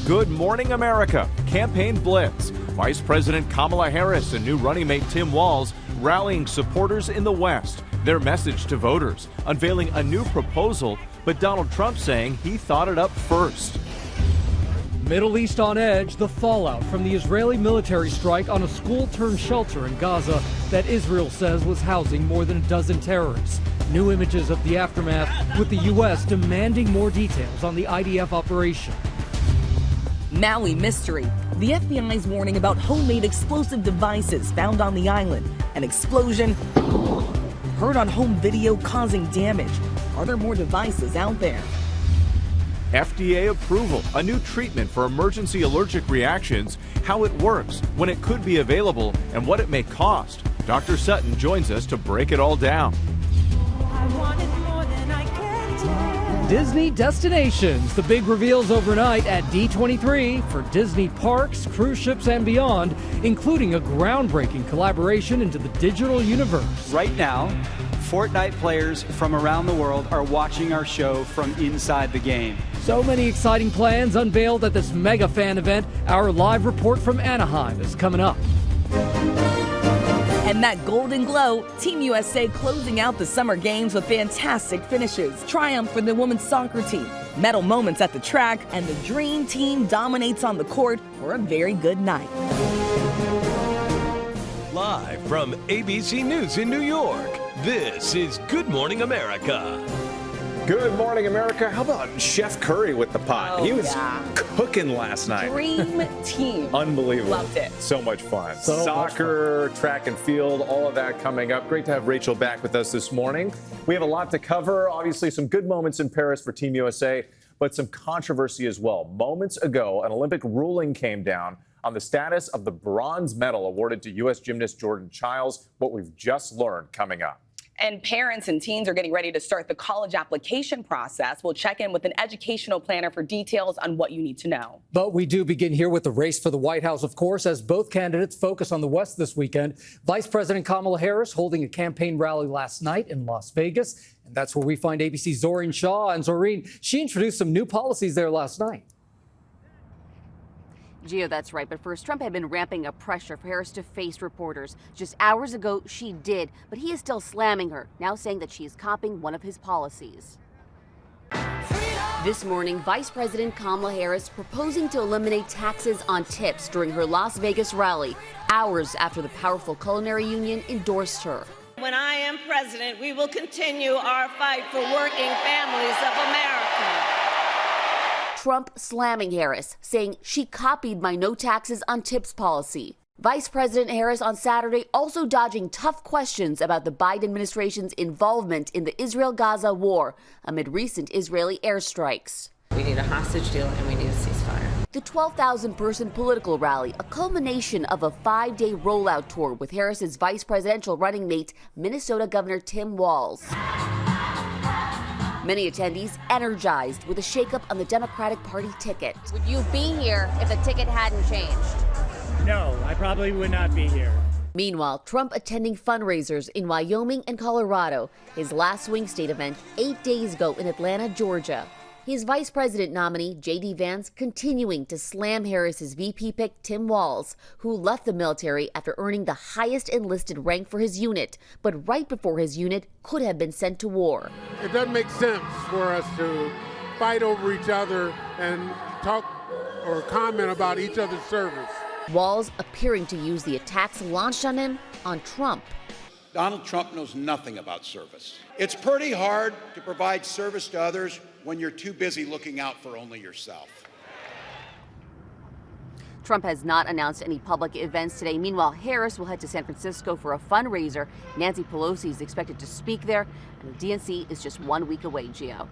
Good Morning America Campaign Blitz. Vice President Kamala Harris and new running mate Tim Walz rallying supporters in the West. Their message to voters, unveiling a new proposal, but Donald Trump saying he thought it up first. Middle East on edge, the fallout from the Israeli military strike on a school-turned-shelter in Gaza that Israel says was housing more than a dozen terrorists. New images of the aftermath, with the U.S. demanding more details on the IDF operation. Maui mystery. The FBI's warning about homemade explosive devices found on the island. An explosion heard on home video causing damage. Are there more devices out there? FDA approval, a new treatment for emergency allergic reactions, how it works, when it could be available, and what it may cost. Dr. Sutton joins us to break it all down. Disney destinations. The big reveals overnight at D23 for Disney parks, cruise ships, and beyond, including a groundbreaking collaboration into the digital universe. Right now, Fortnite players from around the world are watching our show from inside the game. So many exciting plans unveiled at this mega fan event. Our live report from Anaheim is coming up. And that golden glow, Team USA closing out the summer games with fantastic finishes. Triumph for the women's soccer team, medal moments at the track, and the dream team dominates on the court for a very good night. Live from ABC News in New York, this is Good Morning America. Good morning, America. How about Chef Curry with the pot? He was cooking last night. Dream team. Unbelievable. Loved it. So much fun. So Soccer, track and field, all of that coming up. Great to have Rachel back with us this morning. We have a lot to cover. Obviously, some good moments in Paris for Team USA, but some controversy as well. Moments ago, an Olympic ruling came down on the status of the bronze medal awarded to U.S. gymnast Jordan Childs, what we've just learned coming up. And parents and teens are getting ready to start the college application process. We'll check in with an educational planner for details on what you need to know. But we do begin here with the race for the White House, of course, as both candidates focus on the West this weekend. Vice President Kamala Harris holding a campaign rally last night in Las Vegas. And that's where we find ABC's Zohreen Shah. And Zohreen, she introduced some new policies there last night. Gio, that's right. But first, Trump had been ramping up pressure for Harris to face reporters. Just hours ago, she did, but he is still slamming her, now saying that she is copying one of his policies. This morning, Vice President Kamala Harris proposing to eliminate taxes on tips during her Las Vegas rally, hours after the powerful culinary union endorsed her. When I am president, we will continue our fight for working families of America. Trump slamming Harris, saying she copied my no taxes on tips policy. Vice President Harris on Saturday also dodging tough questions about the Biden administration's involvement in the Israel-Gaza war amid recent Israeli airstrikes. We need a hostage deal and we need a ceasefire. The 12,000-person political rally, a culmination of a 5-day rollout tour with Harris's vice presidential running mate, Minnesota Governor Tim Walz. Many attendees energized with a shakeup on the Democratic Party ticket. Would you be here if the ticket hadn't changed? No, I probably would not be here. Meanwhile, Trump attending fundraisers in Wyoming and Colorado, his last swing state event 8 days ago in Atlanta, Georgia. His vice president nominee, J.D. Vance, continuing to slam Harris's VP pick, Tim Walz, who left the military after earning the highest enlisted rank for his unit, but right before his unit could have been sent to war. It doesn't make sense for us to fight over each other and talk or comment about each other's service. Walz appearing to use the attacks launched on him on Trump. Donald Trump knows nothing about service. It's pretty hard to provide service to others when you're too busy looking out for only yourself. Trump has not announced any public events today. Meanwhile, Harris will head to San Francisco for a fundraiser. Nancy Pelosi is expected to speak there, and the DNC is just 1 week away, Gio.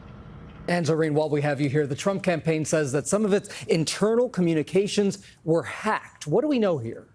And Zohreen, while we have you here, the Trump campaign says that some of its internal communications were hacked. What do we know here?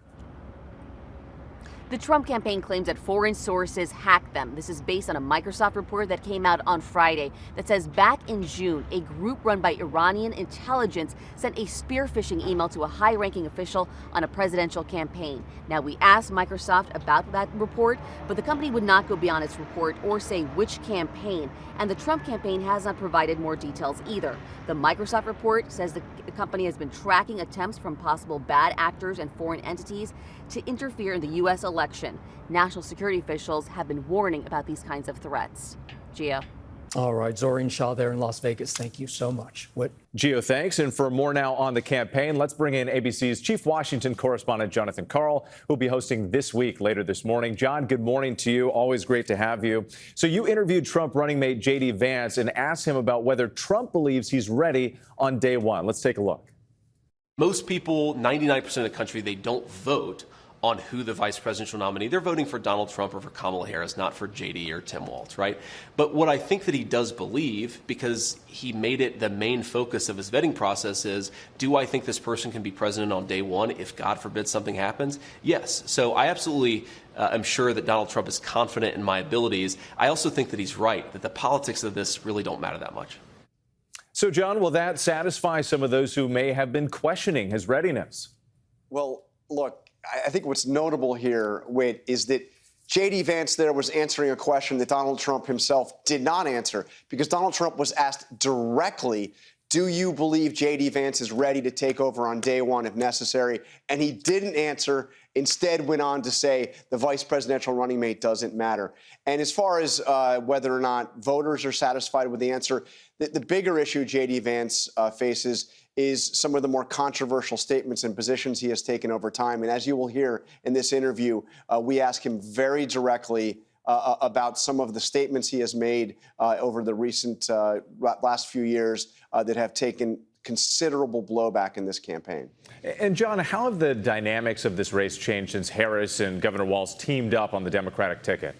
The Trump campaign claims that foreign sources hacked them. This is based on a Microsoft report that came out on Friday that says back in June, a group run by Iranian intelligence sent a spear phishing email to a high-ranking official on a presidential campaign. Now, we asked Microsoft about that report, but the company would not go beyond its report or say which campaign, and the Trump campaign has not provided more details either. The Microsoft report says the company has been tracking attempts from possible bad actors and foreign entities to interfere in the U.S. election. National security officials have been warning about these kinds of threats. Gio. All right, Zohreen Shah there in Las Vegas. Thank you so much. Gio, thanks. And for more now on the campaign, let's bring in ABC's Chief Washington correspondent, Jon Karl, who'll be hosting This Week later this morning. John, good morning to you. Always great to have you. So you interviewed Trump running mate J.D. Vance and asked him about whether Trump believes he's ready on day one. Let's take a look. Most people, 99% of the country, they don't vote on who the vice presidential nominee. They're voting for Donald Trump or for Kamala Harris, not for J.D. or Tim Walz, right? But what I think that he does believe, because he made it the main focus of his vetting process, is, do I think this person can be president on day one if, God forbid, something happens? Yes. So I absolutely am sure that Donald Trump is confident in my abilities. I also think that he's right, that the politics of this really don't matter that much. So, John, will that satisfy some of those who may have been questioning his readiness? Well, look, I think what's notable here, Whit, is that J.D. Vance there was answering a question that Donald Trump himself did not answer, because Donald Trump was asked directly, do you believe J.D. Vance is ready to take over on day one if necessary? And he didn't answer, instead went on to say the vice presidential running mate doesn't matter. And as far as whether or not voters are satisfied with the answer, the bigger issue J.D. Vance faces is some of the more controversial statements and positions he has taken over time. And as you will hear in this interview, we ask him very directly about some of the statements he has made over the recent last few years that have taken considerable blowback in this campaign. And, John, how have the dynamics of this race changed since Harris and Governor Walz teamed up on the Democratic ticket?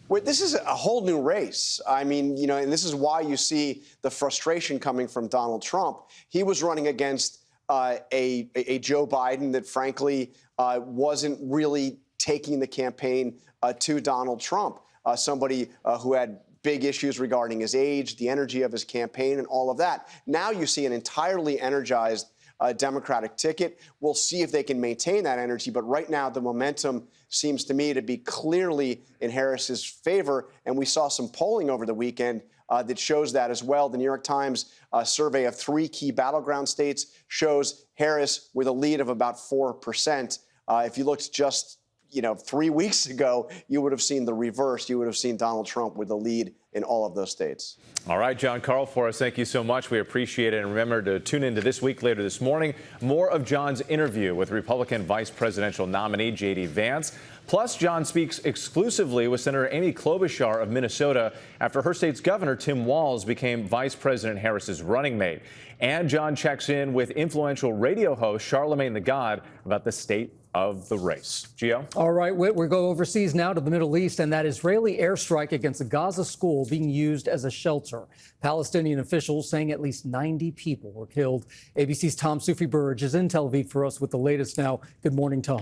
Well, this is a whole new race. I mean, you know, and this is why you see the frustration coming from Donald Trump. He was running against a Joe Biden that, frankly, wasn't really taking the campaign to Donald Trump, somebody who had big issues regarding his age, the energy of his campaign, and all of that. Now you see an entirely energized Democratic ticket. We'll see if they can maintain that energy. But right now, the momentum seems to me to be clearly in Harris's favor. And we saw some polling over the weekend that shows that as well. The New York Times survey of 3 key battleground states shows Harris with a lead of about 4%. If you looked just 3 weeks ago, you would have seen the reverse. You would have seen Donald Trump with the lead in all of those states. All right, Jon Karl, for us, thank you so much. We appreciate it. And remember to tune into This Week later this morning. More of John's interview with Republican vice presidential nominee J.D. Vance. Plus, John speaks exclusively with Senator Amy Klobuchar of Minnesota after her state's governor, Tim Walz, became Vice President Harris's running mate. And John checks in with influential radio host Charlemagne the God about the state of the race. Gio? All right, Whit, we go overseas now to the Middle East, and that Israeli airstrike against a Gaza school being used as a shelter. Palestinian officials saying at least 90 people were killed. ABC's Tom Sufi-Burge is in Tel Aviv for us with the latest now. Good morning, Tom.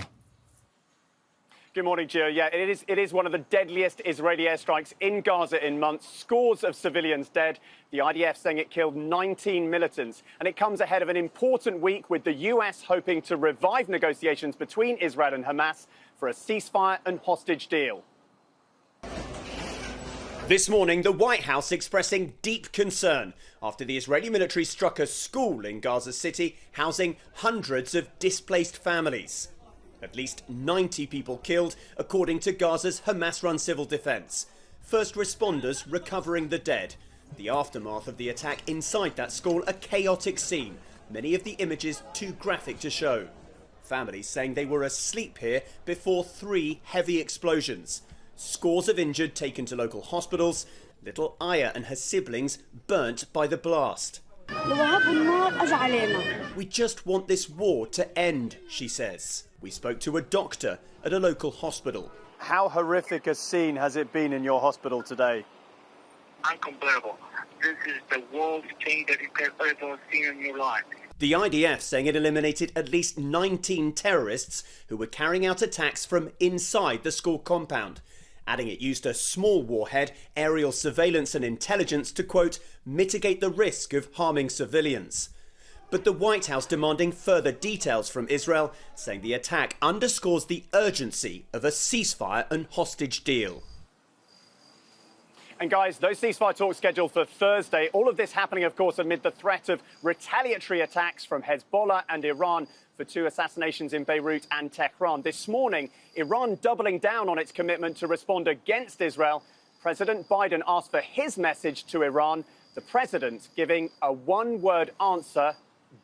Good morning, Gio. Yeah, it is one of the deadliest Israeli airstrikes in Gaza in months. Scores of civilians dead. The IDF saying it killed 19 militants. And it comes ahead of an important week with the U.S. hoping to revive negotiations between Israel and Hamas for a ceasefire and hostage deal. This morning, the White House expressing deep concern after the Israeli military struck a school in Gaza City, housing hundreds of displaced families. At least 90 people killed, according to Gaza's Hamas-run civil defense. First responders recovering the dead. The aftermath of the attack inside that school, a chaotic scene. Many of the images too graphic to show. Families saying they were asleep here before 3 heavy explosions. Scores of injured taken to local hospitals. Little Aya and her siblings burnt by the blast. We just want this war to end, she says. We spoke to a doctor at a local hospital. How horrific a scene has it been in your hospital today? Unbelievable. This is the worst thing that you can ever see in your life. The IDF saying it eliminated at least 19 terrorists who were carrying out attacks from inside the school compound, adding it used a small warhead, aerial surveillance and intelligence to, quote, mitigate the risk of harming civilians. But the White House demanding further details from Israel, saying the attack underscores the urgency of a ceasefire and hostage deal. And guys, those ceasefire talks scheduled for Thursday. All of this happening, of course, amid the threat of retaliatory attacks from Hezbollah and Iran for 2 assassinations in Beirut and Tehran. This morning, Iran doubling down on its commitment to respond against Israel. President Biden asked for his message to Iran. The president giving a one-word answer: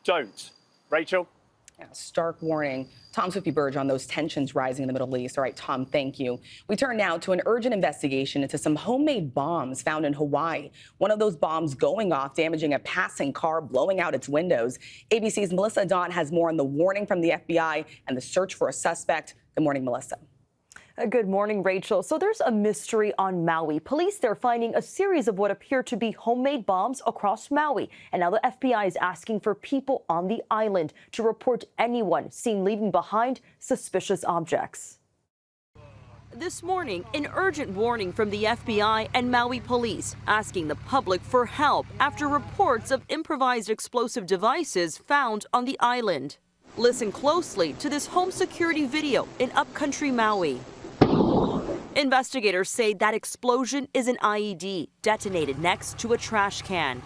don't. Rachel? Yeah, stark warning. Tom Swift-Burge on those tensions rising in the Middle East. All right, Tom, thank you. We turn now to an urgent investigation into some homemade bombs found in Hawaii. One of those bombs going off, damaging a passing car, blowing out its windows. ABC's Melissa Adan has more on the warning from the FBI and the search for a suspect. Good morning, Melissa. Good morning, Rachel. So there's a mystery on Maui. Police there finding a series of what appear to be homemade bombs across Maui. And now the FBI is asking for people on the island to report anyone seen leaving behind suspicious objects. This morning, an urgent warning from the FBI and Maui police asking the public for help after reports of improvised explosive devices found on the island. Listen closely to this home security video in upcountry Maui. Investigators say that explosion is an IED detonated next to a trash can.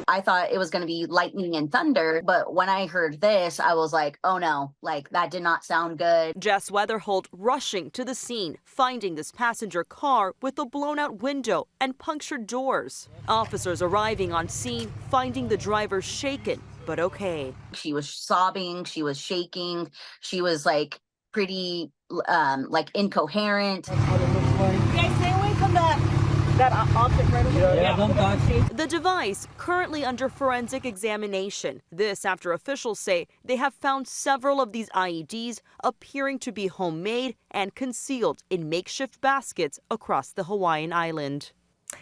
I thought it was going to be lightning and thunder, but when I heard this, I was like, oh no, like that did not sound good. Jess Weatherholt rushing to the scene, finding this passenger car with a blown out window and punctured doors. Officers arriving on scene, finding the driver shaken, but okay. She was sobbing, she was shaking, she was like pretty like incoherent. You guys stay away from that object right over there. Yeah, don't touch. The device currently under forensic examination. This after officials say they have found several of these IEDs appearing to be homemade and concealed in makeshift baskets across the Hawaiian island.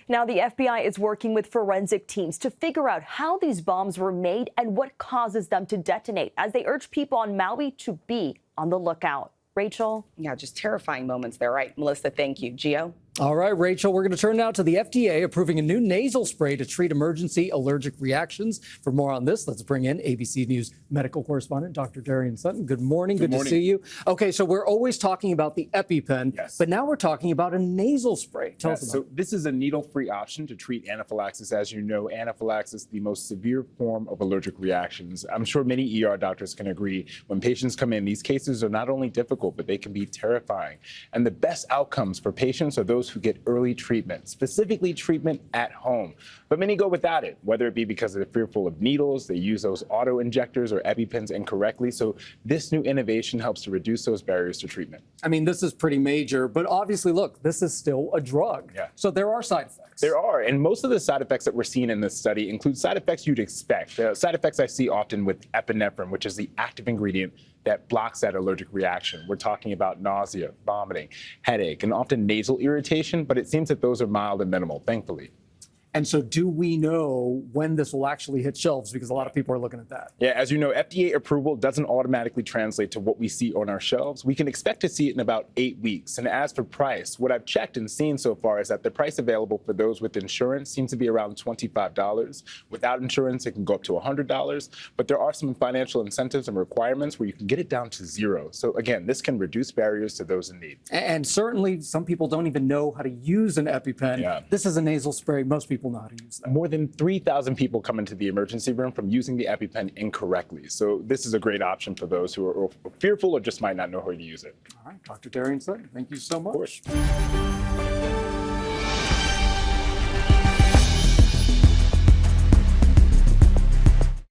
Now the FBI is working with forensic teams to figure out how these bombs were made and what causes them to detonate, as they urge people on Maui to be on the lookout. Rachel? Yeah, just terrifying moments there, right? Melissa, thank you. Gio? All right, Rachel, we're going to turn now to the FDA approving a new nasal spray to treat emergency allergic reactions. For more on this, let's bring in ABC News medical correspondent, Dr. Darien Sutton. Good morning. Good to see you. Okay, so we're always talking about the EpiPen, but now we're talking about a nasal spray. Tell us about it. So this is a needle-free option to treat anaphylaxis. As you know, anaphylaxis is the most severe form of allergic reactions. I'm sure many ER doctors can agree. When patients come in, these cases are not only difficult, but they can be terrifying. And the best outcomes for patients are those who get early treatment, specifically treatment at home. But many go without it, whether it be because they're fearful of needles, they use those auto injectors or EpiPens incorrectly. So this new innovation helps to reduce those barriers to treatment. I mean, this is pretty major, but obviously, look, this is still a drug. Yeah. So there are side effects. There are, and most of the side effects that we're seeing in this study include side effects you'd expect. Side effects I see often with epinephrine, which is the active ingredient that blocks that allergic reaction. We're talking about nausea, vomiting, headache, and often nasal irritation, but it seems that those are mild and minimal, thankfully. And so do we know when this will actually hit shelves? Because a lot of people are looking at that. Yeah, as you know, FDA approval doesn't automatically translate to what we see on our shelves. We can expect to see it in about 8 weeks. And as for price, what I've checked and seen so far is that the price available for those with insurance seems to be around $25. Without insurance, it can go up to $100. But there are some financial incentives and requirements where you can get it down to zero. So again, this can reduce barriers to those in need. And certainly some people don't even know how to use an EpiPen. Yeah. This is a nasal spray. Most people know how to use that. More than 3,000 people come into the emergency room from using the EpiPen incorrectly. So this is a great option for those who are fearful or just might not know how to use it. All right, Dr. Darien Sutton, thank you so much. Of course.